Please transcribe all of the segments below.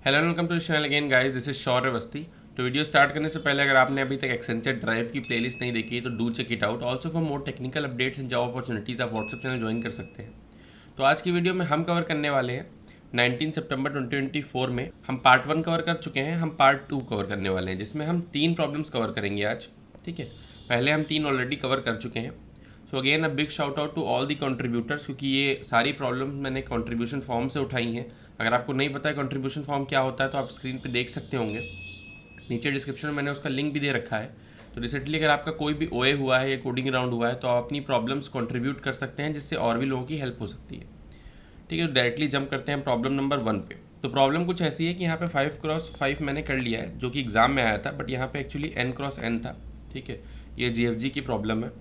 Hello and welcome to the channel again guys, this is Shaurya Awasthi. तो video start करने से पहले अगर आपने अभी तक एक्सेंचर ड्राइव की प्लेलिस्ट नहीं देखी तो do check it out. Also for more technical updates and job opportunities आप व्हाट्सएप चैनल ज्वाइन कर सकते हैं। तो आज की वीडियो में हम कवर करने वाले हैं 19 सितंबर 2024 में हम पार्ट 1 कवर कर चुके हैं, हम पार्ट 2 कवर करने वाले हैं जिसमें हम 3 प्रॉब्लम्स कवर करेंगे आज। ठीक है, पहले हम 3 ऑलरेडी कवर कर चुके हैं। So again a big shout out to all the contributors, क्योंकि ये सारी प्रॉब्लम्स मैंने कंट्रीब्यूशन फॉर्म से उठाई हैं। अगर आपको नहीं पता है कंट्रीब्यूशन फॉर्म क्या होता है तो आप स्क्रीन पे देख सकते होंगे, नीचे डिस्क्रिप्शन में मैंने उसका लिंक भी दे रखा है। तो रिसेंटली अगर आपका कोई भी ओए हुआ है या कोडिंग राउंड हुआ है तो आप अपनी प्रॉब्लम्स कंट्रीब्यूट कर सकते हैं, जिससे और भी लोगों की हेल्प हो सकती है। ठीक है, तो डायरेक्टली जंप करते हैं प्रॉब्लम नंबर 1 पे। तो प्रॉब्लम कुछ ऐसी है कि यहाँ पे 5x5 मैंने कर लिया है जो कि एग्जाम में आया था, बट यहाँ पे एक्चुअली n×n था। ठीक है, ये GFG की प्रॉब्लम है।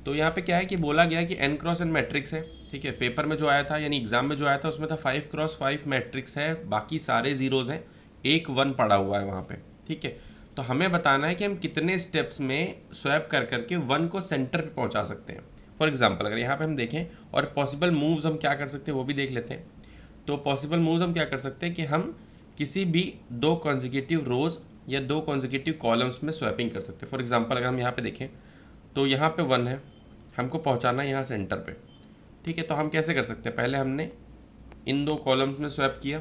तो यहाँ पे क्या है कि बोला गया कि n×n मैट्रिक्स है। ठीक है, पेपर में जो आया था यानी एग्जाम में जो आया था उसमें था 5x5 मैट्रिक्स है, बाकी सारे जीरोज हैं, एक 1 पड़ा हुआ है वहाँ पे। ठीक है, तो हमें बताना है कि हम कितने स्टेप्स में स्वैप कर करके 1 को सेंटर पे पहुँचा सकते हैं। फॉर एग्जाम्पल अगर यहाँ पे हम देखें और पॉसिबल मूव्स हम क्या कर सकते हैं वो भी देख लेते हैं। तो पॉसिबल मूव्स हम क्या कर सकते हैं कि हम किसी भी 2 कॉन्जिक्यूटिव रोज या 2 कॉन्जिक्यूटिव कॉलम्स में स्वैपिंग कर सकते हैं। फॉर एग्जाम्पल अगर हम यहाँ पे देखें तो यहाँ पे 1 है, हमको पहुँचाना है यहाँ सेंटर पे। ठीक है, तो हम कैसे कर सकते हैं, पहले हमने इन 2 कॉलम्स में स्वैप किया।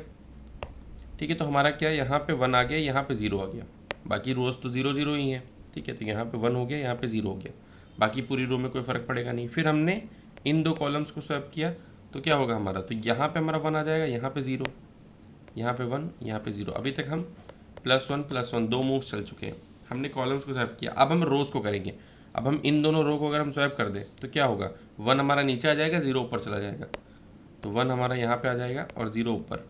ठीक है, तो हमारा क्या है, यहाँ पे 1 आ गया, यहाँ पे 0 आ गया, बाकी रोज तो 0 0 ही है। ठीक है, तो यहाँ पे 1 हो गया, यहाँ पे 0 हो गया, बाकी पूरी रो में कोई फ़र्क पड़ेगा नहीं। फिर हमने इन 2 कॉलम्स को स्वैप किया तो क्या होगा हमारा, तो यहाँ पे हमारा 1 आ जाएगा, यहाँ पे 0, यहाँ पे 1, यहाँ पे 0। अभी तक हम +1 2 मूव्स चल चुके हैं, हमने कॉलम्स को स्वैप किया। अब हम रोज़ को करेंगे। अब हम इन दोनों रो को अगर हम स्वैप कर दें तो क्या होगा, 1 हमारा नीचे आ जाएगा, 0 ऊपर चला जाएगा। तो 1 हमारा यहाँ पे आ जाएगा और 0 ऊपर,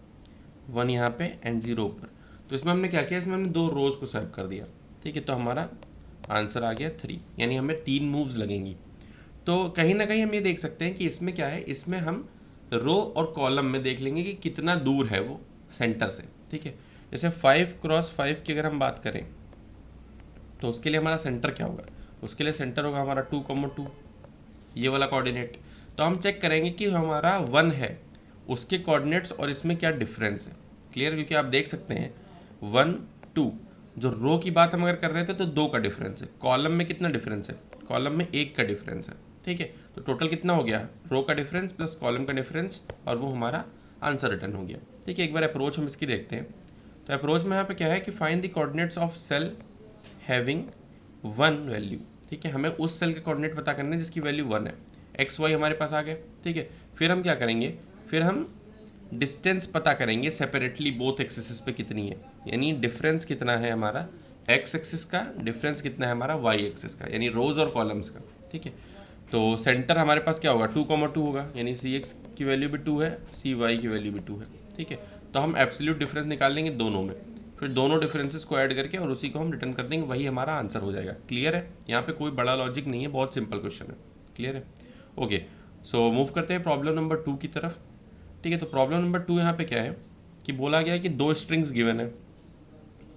1 यहाँ पे एंड 0 ऊपर। तो इसमें हमने क्या किया, इसमें हमने 2 रोज़ को स्वैप कर दिया। ठीक है, तो हमारा आंसर आ गया 3, यानी हमें 3 मूव्स लगेंगी। तो कहीं ना कहीं हम ये देख सकते हैं कि इसमें क्या है, इसमें हम रो और कॉलम में देख लेंगे कि कितना दूर है वो सेंटर से। ठीक है, जैसे 5x5 की अगर हम बात करें तो उसके लिए हमारा सेंटर क्या होगा, उसके लिए सेंटर होगा हमारा 2,2, ये वाला कोऑर्डिनेट। तो हम चेक करेंगे कि हमारा 1 है उसके कोऑर्डिनेट्स और इसमें क्या डिफरेंस है। क्लियर, क्योंकि आप देख सकते हैं 1 2, जो रो की बात हम अगर कर रहे थे तो 2 का डिफरेंस है, कॉलम में कितना डिफरेंस है, कॉलम में 1 का डिफरेंस है। ठीक है, तो टोटल कितना हो गया, रो का डिफरेंस प्लस कॉलम का डिफरेंस, और वो हमारा आंसर रिटर्न हो गया। ठीक है, एक बार अप्रोच हम इसकी देखते हैं। तो अप्रोच में यहाँ पे क्या है कि find the coordinates of cell having 1 value. ठीक है, हमें उस सेल के कोऑर्डिनेट पता करने हैं जिसकी वैल्यू 1 है। एक्स वाई हमारे पास आ गए। ठीक है, फिर हम क्या करेंगे, फिर हम डिस्टेंस पता करेंगे सेपरेटली बोथ एक्सिस पे कितनी है, यानी डिफरेंस कितना है हमारा एक्स एक्सिस का, डिफरेंस कितना है हमारा वाई एक्सिस का, यानी रोज और कॉलम्स का। ठीक है, तो सेंटर हमारे पास क्या होगा, 2,2 होगा, यानी सी एक्स की वैल्यू भी 2 है, सी वाई की वैल्यू भी 2 है। ठीक है, तो हम एब्सोल्यूट डिफरेंस निकाल लेंगे दोनों में, फिर दोनों डिफरेंसेस को ऐड करके और उसी को हम रिटर्न कर देंगे, वही हमारा आंसर हो जाएगा। क्लियर है, यहाँ पे कोई बड़ा लॉजिक नहीं है, बहुत सिंपल क्वेश्चन है। क्लियर है, ओके। सो मूव करते हैं प्रॉब्लम नंबर 2 की तरफ। ठीक है, तो प्रॉब्लम नंबर 2 यहाँ पे क्या है कि बोला गया है कि 2 स्ट्रिंग्स गिवन है।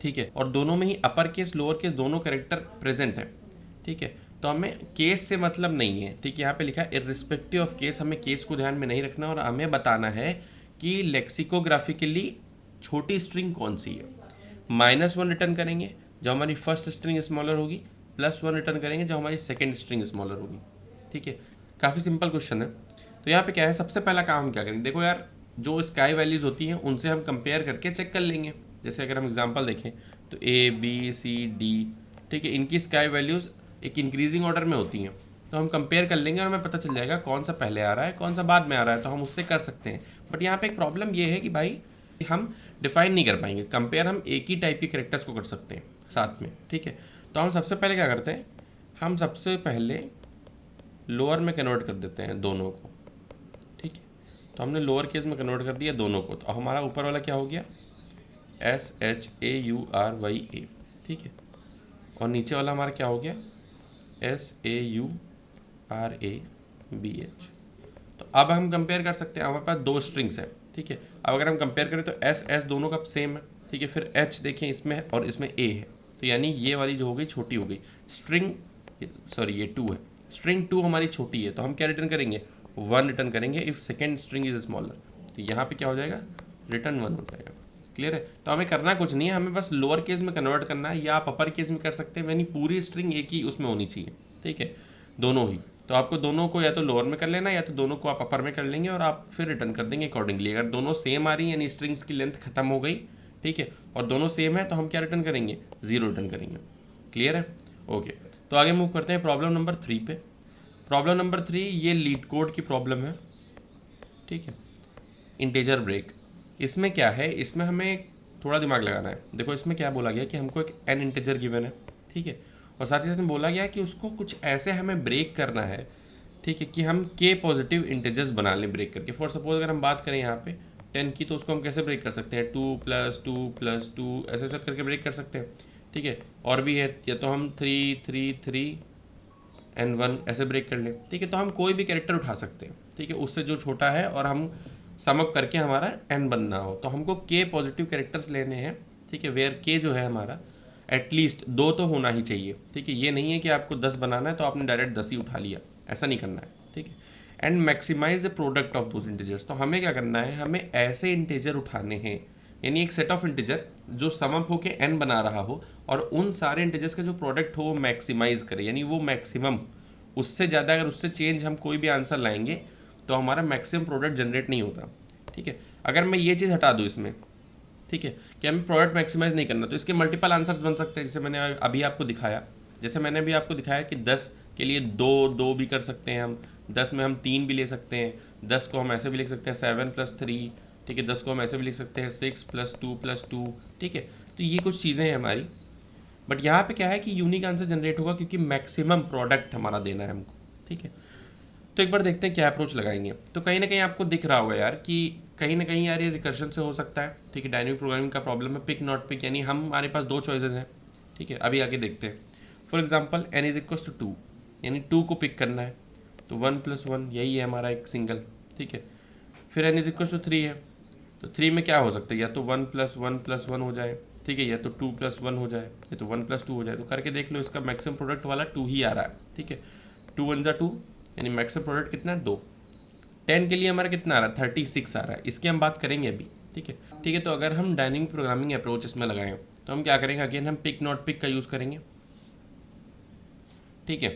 ठीक है, और दोनों में ही अपर केस लोअर केस दोनों कैरेक्टर प्रेजेंट है। ठीक है, तो हमें केस से मतलब नहीं है। ठीक है, यहाँ पे लिखा है इर्रिस्पेक्टिव ऑफ केस, हमें केस को ध्यान में नहीं रखना और हमें बताना है कि लेक्सिकोग्राफिकली छोटी स्ट्रिंग कौन सी है। -1 रिटर्न करेंगे जो हमारी फर्स्ट स्ट्रिंग स्मॉलर होगी, +1 रिटर्न करेंगे जो हमारी सेकेंड स्ट्रिंग स्मॉलर होगी। ठीक है, काफ़ी सिंपल क्वेश्चन है। तो यहाँ पे क्या है, सबसे पहला काम हम क्या करेंगे, देखो यार जो स्काई वैल्यूज़ होती हैं उनसे हम कंपेयर करके चेक कर लेंगे। जैसे अगर हम एग्जांपल देखें तो A B C D, ठीक है, इनकी स्काई वैल्यूज़ एक इंक्रीजिंग ऑर्डर में होती हैं, तो हम कंपेयर कर लेंगे और हमें पता चल जाएगा कौन सा पहले आ रहा है कौन सा बाद में आ रहा है, तो हम उससे कर सकते हैं। बट यहाँ पे एक प्रॉब्लम ये है कि भाई हम डिफाइन नहीं कर पाएंगे, कंपेयर हम एक ही टाइप के करेक्टर्स को कर सकते हैं साथ में। ठीक है, तो हम सबसे पहले क्या करते हैं, हम सबसे पहले लोअर में कन्वर्ट कर देते हैं दोनों को। ठीक है, तो हमने लोअर केस में कन्वर्ट कर दिया दोनों को, तो हमारा ऊपर वाला क्या हो गया SHAURYA। ठीक है, और नीचे वाला हमारा क्या हो गया SAURABH। तो अब हम कंपेयर कर सकते हैं, हमारे पास 2 स्ट्रिंग्स है। ठीक है, अब अगर हम कंपेयर करें तो S दोनों का सेम है। ठीक है, फिर H देखें इसमें और इसमें A है, तो यानी ये वाली जो हो गई छोटी हो गई स्ट्रिंग, सॉरी ये 2 है, स्ट्रिंग 2 हमारी छोटी है, तो हम क्या रिटर्न करेंगे 1 रिटर्न करेंगे if second string is smaller. तो यहाँ पे क्या हो जाएगा रिटर्न 1 हो जाएगा। क्लियर है। तो हमें करना कुछ नहीं है, हमें बस लोअर केस में कन्वर्ट करना है, या आप अपर केस में कर सकते हैं, यानी पूरी स्ट्रिंग एक ही उसमें होनी चाहिए, ठीक है, दोनों ही। तो आपको दोनों को या तो लोअर में कर लेना, या तो दोनों को आप अपर में कर लेंगे और आप फिर रिटर्न कर देंगे अकॉर्डिंगली। अगर दोनों सेम आ रही है यानी स्ट्रिंग्स की लेंथ खत्म हो गई, ठीक है, और दोनों सेम है, तो हम क्या रिटर्न करेंगे, 0 रिटर्न करेंगे। क्लियर है, ओके। तो आगे मूव करते हैं प्रॉब्लम नंबर 3 पे। प्रॉब्लम नंबर 3 ये लीड कोड की प्रॉब्लम है, ठीक है, इंटीजर ब्रेक। इसमें क्या है, इसमें हमें थोड़ा दिमाग लगाना है। देखो इसमें क्या बोला गया कि हमको एक n इंटीजर गिवन है, ठीक है, और साथ ही साथ में बोला गया कि उसको कुछ ऐसे हमें ब्रेक करना है, ठीक है, कि हम k पॉजिटिव इंटीजर्स बना लें ब्रेक करके। फॉर सपोज अगर हम बात करें यहाँ पे 10 की, तो उसको हम कैसे ब्रेक कर सकते हैं, 2 + 2 + 2 ऐसे सब करके ब्रेक कर सकते हैं, ठीक है। और भी है, या तो हम 3 3 3 and 1 ऐसे ब्रेक कर लें, ठीक है। तो हम कोई भी कैरेक्टर उठा सकते हैं, ठीक है, उससे जो छोटा है, और हम समअप करके हमारा n बनना हो, तो हमको k पॉजिटिव कैरेक्टर्स लेने हैं, ठीक है, वेयर k जो है हमारा एटलीस्ट 2 तो होना ही चाहिए, ठीक है। ये नहीं है कि आपको 10 बनाना है तो आपने डायरेक्ट 10 ही उठा लिया, ऐसा नहीं करना है, ठीक है। And maximize the product of those integers. तो हमें क्या करना है, हमें ऐसे इंटीजर उठाने हैं, यानी एक सेट ऑफ इंटीजर जो समअप होके n बना रहा हो, और उन सारे इंटीजर्स का जो प्रोडक्ट हो वो मैक्सिमाइज करे, यानी वो मैक्सिमम, उससे ज़्यादा अगर उससे चेंज हम कोई भी आंसर लाएंगे तो हमारा मैक्सिमम प्रोडक्ट जनरेट नहीं होता, ठीक है। अगर मैं ये चीज़ हटा दूँ इसमें, ठीक है, कि हमें प्रोडक्ट मैक्सिमाइज नहीं करना, तो इसके मल्टीपल आंसर्स बन सकते हैं, जैसे मैंने अभी आपको दिखाया, जैसे मैंने अभी आपको दिखाया कि 10 के लिए 2 भी कर सकते हैं हम, 10 में हम 3 भी ले सकते हैं, 10 को हम ऐसे भी लिख सकते हैं 7 + 3, ठीक है, 10 को हम ऐसे भी लिख सकते हैं 6 + 2 + 2, ठीक है। तो ये कुछ चीज़ें हैं हमारी, बट यहाँ पे क्या है कि यूनिक आंसर जनरेट होगा क्योंकि मैक्सिमम प्रोडक्ट हमारा देना है हमको, ठीक है। तो एक बार देखते हैं क्या अप्रोच लगाएंगे। तो कहीं ना कहीं आपको दिख रहा होगा यार कि कहीं ना कहीं यार ये रिकर्शन से हो सकता है, ठीक है। डायनेमिक प्रोग्रामिंग का प्रॉब्लम है पिक नॉट पिक, यानी हमारे पास 2 चॉइसेस हैं, ठीक है। अभी आगे देखते हैं। फॉर एग्जांपल n = 2, यानी 2 को पिक करना है, तो 1 + 1 यही है हमारा एक सिंगल, ठीक है। फिर n = 3 है, तो 3 में क्या हो सकता है, या तो 1 + 1 + 1 हो जाए, ठीक है, या तो 2 + 1 हो जाए, या तो 1 + 2 हो जाए। तो करके देख लो, इसका मैक्सिमम प्रोडक्ट वाला 2 ही आ रहा है, ठीक है। 2 × 1 = 2, यानी मैक्सिमम प्रोडक्ट कितना है, 2। 10 के लिए हमारा कितना आ रहा है, 36 आ रहा है। इसकी हम बात करेंगे अभी, ठीक है, ठीक है। तो अगर हम डायनेमिक प्रोग्रामिंग अप्रोच इसमें लगाएं तो हम क्या करेंगे, अगेन हम पिक नॉट पिक का यूज़ करेंगे, ठीक है।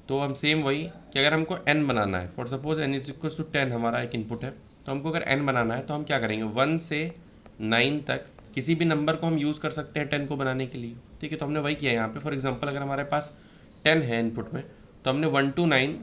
तो हम सेम वही कि अगर हमको n बनाना है, फॉर सपोज n = 10 हमारा एक इनपुट है, तो हमको अगर n बनाना है तो हम क्या करेंगे, 1 से 9 तक किसी भी नंबर को हम यूज़ कर सकते हैं 10 को बनाने के लिए, ठीक है। तो हमने वही किया यहाँ पे। फॉर एग्जांपल अगर हमारे पास 10 है इनपुट में, तो हमने 1 to 9,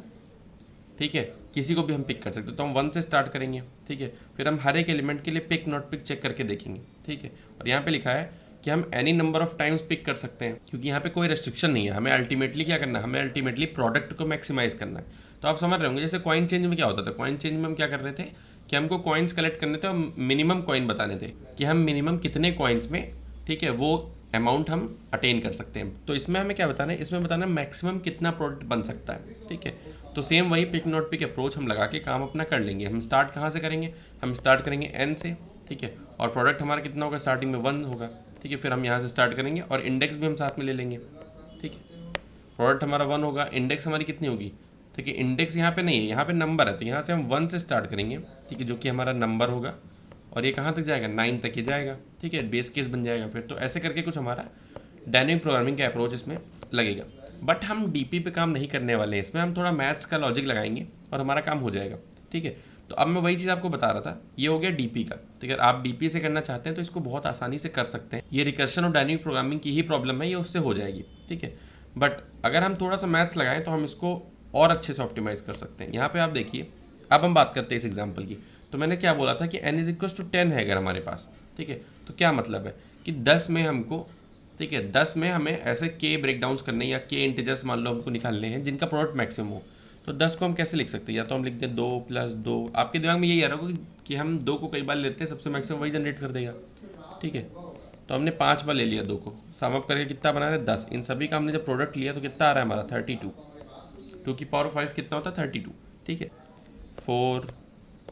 ठीक है, किसी को भी हम पिक कर सकते हैं। तो हम 1 से स्टार्ट करेंगे, ठीक है। फिर हम हर एक एलिमेंट के लिए पिक नॉट पिक चेक करके देखेंगे, ठीक है। और यहाँ पे लिखा है कि हम any number of times pick कर सकते हैं, क्योंकि यहाँ पे कोई रेस्ट्रिक्शन नहीं है। हमें अल्टीमेटली क्या करना है, हमें अल्टीमेटली प्रोडक्ट को मैक्सिमाइज करना है। तो आप समझ रहे होंगे, जैसे कॉइन चेंज में क्या होता था, कॉइन चेंज में हम क्या कर रहे थे कि हमको कॉइन्स कलेक्ट करने थे और मिनिमम कॉइन बताने थे कि हम मिनिमम कितने कॉइन्स में, ठीक है, वो अमाउंट हम अटेन कर सकते हैं। तो इसमें हमें क्या बताना है, इसमें बताना है मैक्सिमम कितना प्रोडक्ट बन सकता है, ठीक है। तो सेम वही पिक नॉट पिक अप्रोच हम लगा के काम अपना कर लेंगे। हम स्टार्ट कहाँ से करेंगे, हम स्टार्ट करेंगे n से, ठीक है, और प्रोडक्ट हमारा कितना होगा, स्टार्टिंग में 1 होगा, ठीक है। फिर हम यहाँ से स्टार्ट करेंगे और इंडेक्स भी हम साथ में ले लेंगे, ठीक है। प्रोडक्ट हमारा 1 होगा, इंडेक्स हमारी कितनी होगी, ठीक है। इंडेक्स यहाँ पे नहीं है, यहाँ पे नंबर है, तो यहाँ से हम 1 से स्टार्ट करेंगे, ठीक है, जो कि हमारा नंबर होगा, और ये कहाँ तक जाएगा, 9 तक ही जाएगा, ठीक है। बेस केस बन जाएगा फिर। तो ऐसे करके कुछ हमारा डायनेमिक प्रोग्रामिंग का अप्रोच इसमें लगेगा। बट हम डीपी पे काम नहीं करने वाले हैं, इसमें हम थोड़ा मैथ्स का लॉजिक लगाएंगे और हमारा काम हो जाएगा, ठीक है। तो अब मैं वही चीज़ आपको बता रहा था, ये हो गया डीपी का, ठीक है। आप डीपी से करना चाहते हैं तो इसको बहुत आसानी से कर सकते हैं। ये रिकर्शन और डायनेमिक प्रोग्रामिंग की ही प्रॉब्लम है, ये उससे हो जाएगी, ठीक है। बट अगर हम थोड़ा सा मैथ्स लगाएं तो हम इसको और अच्छे से ऑप्टिमाइज कर सकते हैं। यहाँ पे आप देखिए, अब हम बात करते हैं इस एग्जाम्पल की। तो मैंने क्या बोला था कि n = 10 है अगर हमारे पास, ठीक है। तो क्या मतलब है कि 10 में हमको, ठीक है, 10 में हमें ऐसे k ब्रेकडाउन्स करने या k इंटीजर्स मान लो हमको निकालने हैं जिनका प्रोडक्ट मैक्सिमम हो। तो 10 को हम कैसे लिख सकते हैं, या तो हम लिख दें 2 + 2। आपके दिमाग में यही आ रहा होगा कि हम 2 को कई बार लेते हैं, सबसे मैक्सिमम वही जनरेट कर देगा, ठीक है। तो हमने 5 बार ले लिया 2 को, सम अप करके कितना बना रहे हैं, 10। इन सभी का हमने जब प्रोडक्ट लिया तो कितना आ रहा है हमारा, 32। 2 की पावर 5 कितना होता है, 32, ठीक है। 4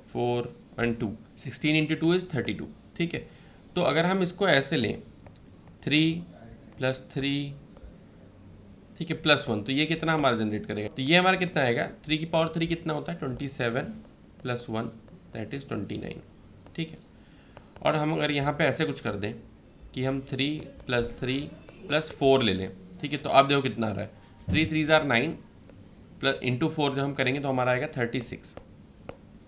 4 1 2, 16 × 2 = 32, ठीक है। तो अगर हम इसको ऐसे लें 3 + 3, ठीक है, +1, तो ये कितना हमारा जनरेट करेगा, तो ये हमारा कितना आएगा, 3 की पावर 3 कितना होता है, 27 + 1 दैट इज 29, ठीक है। और हम अगर यहाँ पे ऐसे कुछ कर दें कि हम 3 + 4 ले लें, ठीक है, तो आप देखो कितना आ रहा है, 3 3 = 9 प्लस इंटू 4 जो हम करेंगे तो हमारा आएगा 36,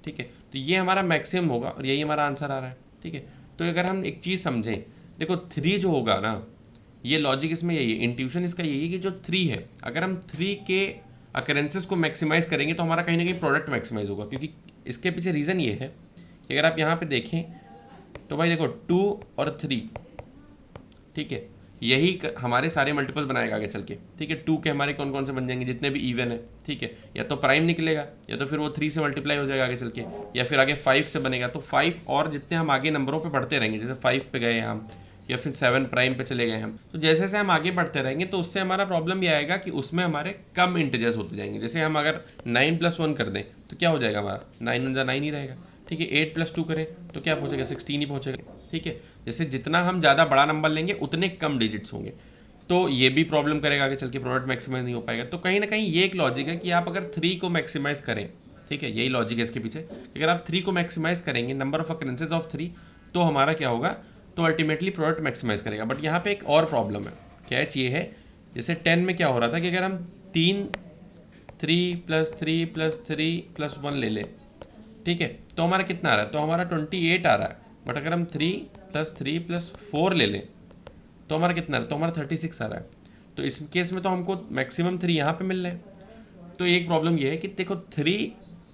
ठीक है। तो ये हमारा मैक्सिमम होगा और यही हमारा आंसर आ रहा है, ठीक है। तो अगर हम एक चीज़ समझें, देखो 3 जो होगा ना, ये लॉजिक इसमें यही है, इंट्यूशन इसका यही है कि जो 3 है, अगर हम 3 के अकरेंसेस को मैक्सिमाइज़ करेंगे तो हमारा कहीं ना कहीं प्रोडक्ट मैक्सिमाइज होगा, क्योंकि इसके पीछे रीज़न ये है कि अगर आप यहाँ पे देखें तो भाई देखो 2 और 3, ठीक है, यही हमारे सारे मल्टीपल बनाएगा आगे चल के, ठीक है। 2 के हमारे कौन कौन से बन जाएंगे, जितने भी इवन है, ठीक है, या तो प्राइम निकलेगा या तो फिर वो 3 से मल्टीप्लाई हो जाएगा आगे चल के, या फिर आगे 5 से बनेगा। तो 5 और जितने हम आगे नंबरों पे बढ़ते रहेंगे, जैसे 5 पे गए हम या फिर 7 प्राइम पे चले गए हम, तो जैसे जैसे हम आगे बढ़ते रहेंगे तो उससे हमारा प्रॉब्लम ये आएगा कि उसमें हमारे कम इंटीजर्स होते जाएंगे। जैसे हम अगर 9 + 1 कर दें तो क्या हो जाएगा हमारा, 9 × 9 ही रहेगा, ठीक है। 8 + 2 करें तो क्या पहुँचेगा, 16 ही पहुँचेगा, ठीक है। जैसे जितना हम ज़्यादा बड़ा नंबर लेंगे उतने कम डिजिट्स होंगे, तो ये भी प्रॉब्लम करेगा आगे चल के, प्रोडक्ट मैक्सिमाइज नहीं हो पाएगा। तो कहीं ना कहीं ये एक लॉजिक है कि आप अगर 3 को मैक्सिमाइज करें, ठीक है, यही लॉजिक है इसके पीछे, अगर आप 3 को मैक्सिमाइज करेंगे, नंबर ऑफ अकरेंसेज ऑफ 3, तो हमारा क्या होगा, तो अल्टीमेटली प्रोडक्ट मैक्सिमाइज करेगा। बट यहाँ पे एक और प्रॉब्लम है, कैच ये है, जैसे 10 में क्या हो रहा था कि अगर हम 3 + 3 + 3 + 1 ले लें, ठीक है, तो हमारा कितना आ रहा है, तो हमारा 28 आ रहा है। बट अगर हम 3 + 3 + 4 ले लें तो हमारा कितना है, तो हमारा 36 आ रहा है। तो इस केस में तो हमको मैक्सिमम 3 यहाँ पे मिल रहे हैं। तो एक प्रॉब्लम ये है कि देखो 3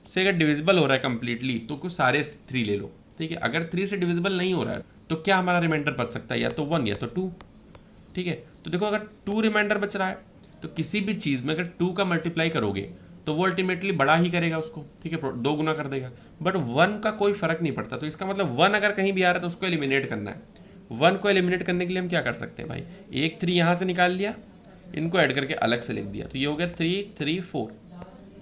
से अगर डिविजिबल हो रहा है कम्प्लीटली तो कुछ सारे 3 ले लो, ठीक है। अगर 3 से डिविजिबल नहीं हो रहा है तो क्या हमारा रिमाइंडर बच सकता है, या तो 1 या तो 2, ठीक है। तो देखो अगर 2 रिमाइंडर बच रहा है तो किसी भी चीज़ में अगर 2 का मल्टीप्लाई करोगे तो वो अल्टीमेटली बड़ा ही करेगा उसको, ठीक है, 2 गुना कर देगा। बट 1 का कोई फर्क नहीं पड़ता, तो इसका मतलब 1 अगर कहीं भी आ रहा है तो उसको एलिमिनेट करना है। 1 को एलिमिनेट करने के लिए हम क्या कर सकते हैं भाई, एक 3 यहाँ से निकाल लिया, इनको ऐड करके अलग से लिख दिया, तो ये हो गया 3 3 4,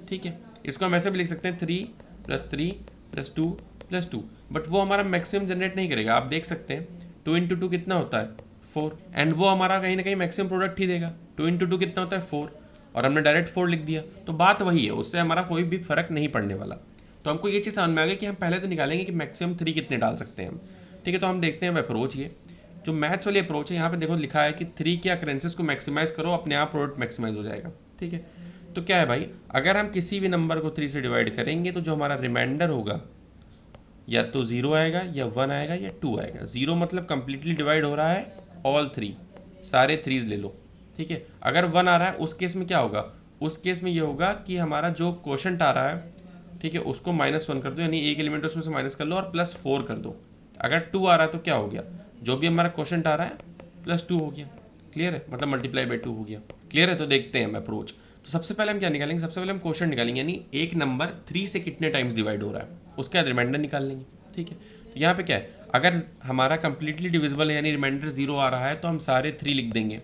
ठीक है। इसको हम ऐसे भी लिख सकते हैं 3 + 3 + 2 + 2, बट वो हमारा मैक्सिमम जनरेट नहीं करेगा। आप देख सकते हैं 2 × 2 कितना होता है, 4, एंड वो हमारा कहीं ना कहीं मैक्सिमम प्रोडक्ट ही देगा। 2 × 2 कितना होता है, 4, और हमने डायरेक्ट 4 लिख दिया, तो बात वही है, उससे हमारा कोई भी फर्क नहीं पड़ने वाला। तो हमको ये चीज़ समझ में आ गई कि हम पहले तो निकालेंगे कि मैक्सिमम 3 कितने डाल सकते हैं हम, ठीक है। तो हम देखते हैं अप्रोच, ये जो मैथ्स वाली अप्रोच है, यहाँ पे देखो लिखा है कि 3 के अकरेंसेस को मैक्सिमाइज करो, अपने आप प्रोडक्ट मैक्सिमाइज हो जाएगा, ठीक है। तो क्या है भाई, अगर हम किसी भी नंबर को 3 से डिवाइड करेंगे तो जो हमारा रिमाइंडर होगा या तो 0 आएगा या 1 आएगा या 2 आएगा। 0 मतलब कंप्लीटली डिवाइड हो रहा है, ऑल 3, सारे 3s ले लो, ठीक है। अगर 1 आ रहा है उस केस में क्या होगा, उस केस में ये होगा कि हमारा जो क्वोशंट आ रहा है, ठीक है, उसको -1 कर दो, यानी एक एलिमेंट उसमें से माइनस कर लो और +4 कर दो। अगर 2 आ रहा है तो क्या हो गया, जो भी हमारा क्वोशंट आ रहा है +2 हो गया, क्लियर है, मतलब मल्टीप्लाई बाई 2 हो गया, क्लियर है। तो देखते हैं हम अप्रोच। तो सबसे पहले हम क्या निकालेंगे, सबसे पहले हम क्वोशंट निकालेंगे, यानी एक नंबर 3 से कितने टाइम्स डिवाइड हो रहा है, उसका रिमाइंडर निकाल लेंगे, ठीक है। तो यहाँ पे क्या है, अगर हमारा कंप्लीटली डिविजिबल है यानी रिमाइंडर 0 आ रहा है तो हम सारे 3 लिख देंगे।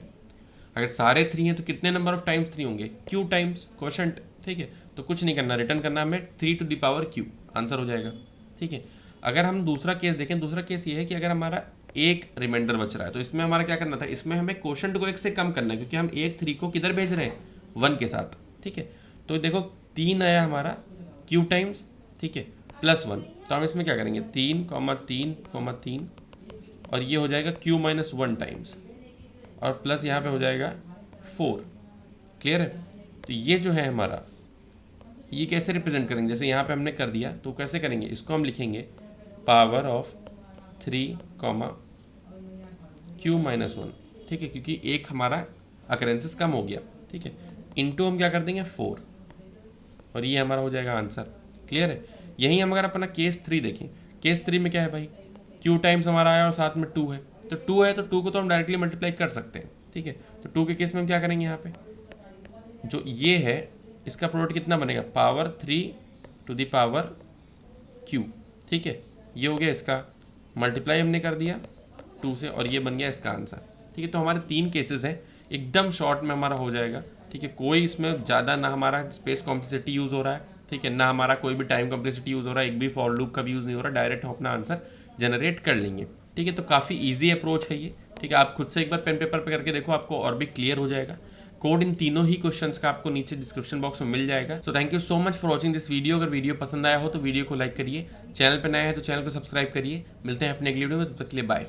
अगर सारे 3 हैं तो कितने नंबर ऑफ टाइम्स 3 होंगे, q टाइम्स क्वोशंट, ठीक है। तो कुछ नहीं करना, रिटर्न करना हमें 3⁻q, आंसर हो जाएगा, ठीक है। अगर हम दूसरा केस देखें, दूसरा केस ये है कि अगर हमारा एक रिमाइंडर बच रहा है तो इसमें हमारा क्या करना था, इसमें हमें क्वोशंट को 1 से कम करना है, क्योंकि हम एक 3 को किधर भेज रहे हैं, 1 के साथ, ठीक है। तो देखो 3 आया हमारा q टाइम्स, ठीक है, +1, तो हम इसमें क्या करेंगे 3, 3, 3, और ये हो जाएगा q - 1 टाइम्स, और प्लस यहाँ पे हो जाएगा 4, क्लियर है। तो ये जो है हमारा, ये कैसे रिप्रेजेंट करेंगे, जैसे यहाँ पे हमने कर दिया तो कैसे करेंगे, इसको हम लिखेंगे पावर ऑफ 3, q - 1, ठीक है, क्योंकि एक हमारा अकरेंसेस कम हो गया, ठीक है, इनटू हम क्या कर देंगे 4, और ये हमारा हो जाएगा आंसर, क्लियर है। यही हम अगर अपना केस 3 देखें, केस 3 में क्या है भाई, q टाइम्स हमारा आया और साथ में 2 है, तो 2 है तो 2 को तो हम डायरेक्टली मल्टीप्लाई कर सकते हैं, ठीक है। तो 2 के केस में हम क्या करेंगे, यहाँ पे जो ये है इसका प्रोडक्ट कितना बनेगा, पावर 3 q, ठीक है, ये हो गया इसका मल्टीप्लाई हमने कर दिया 2 से, और ये बन गया इसका आंसर, ठीक है। तो हमारे 3 केसेस हैं, एकदम शॉर्ट में हमारा हो जाएगा, ठीक है। कोई इसमें ज़्यादा ना हमारा स्पेस कॉम्प्लेक्सिटी यूज़ हो रहा है, ठीक है, ना हमारा कोई भी टाइम कॉम्प्लेक्सिटी यूज़ हो रहा है, एक भी फॉर लूप का भी यूज़ नहीं हो रहा, डायरेक्ट हम अपना आंसर जनरेट कर लेंगे, ठीक है। तो काफ़ी ईजी अप्रोच है ये, ठीक है। आप खुद से एक बार पेन पेपर पे करके देखो, आपको और भी क्लियर हो जाएगा। कोड इन तीनों ही क्वेश्चंस का आपको नीचे डिस्क्रिप्शन बॉक्स में मिल जाएगा। So thank you so much for watching this video. अगर वीडियो पसंद आया हो तो वीडियो को लाइक करिए, चैनल पर नए हैं तो चैनल को सब्सक्राइब करिए। मिलते हैं अपने अगली वीडियो में, तब तक के लिए बाय।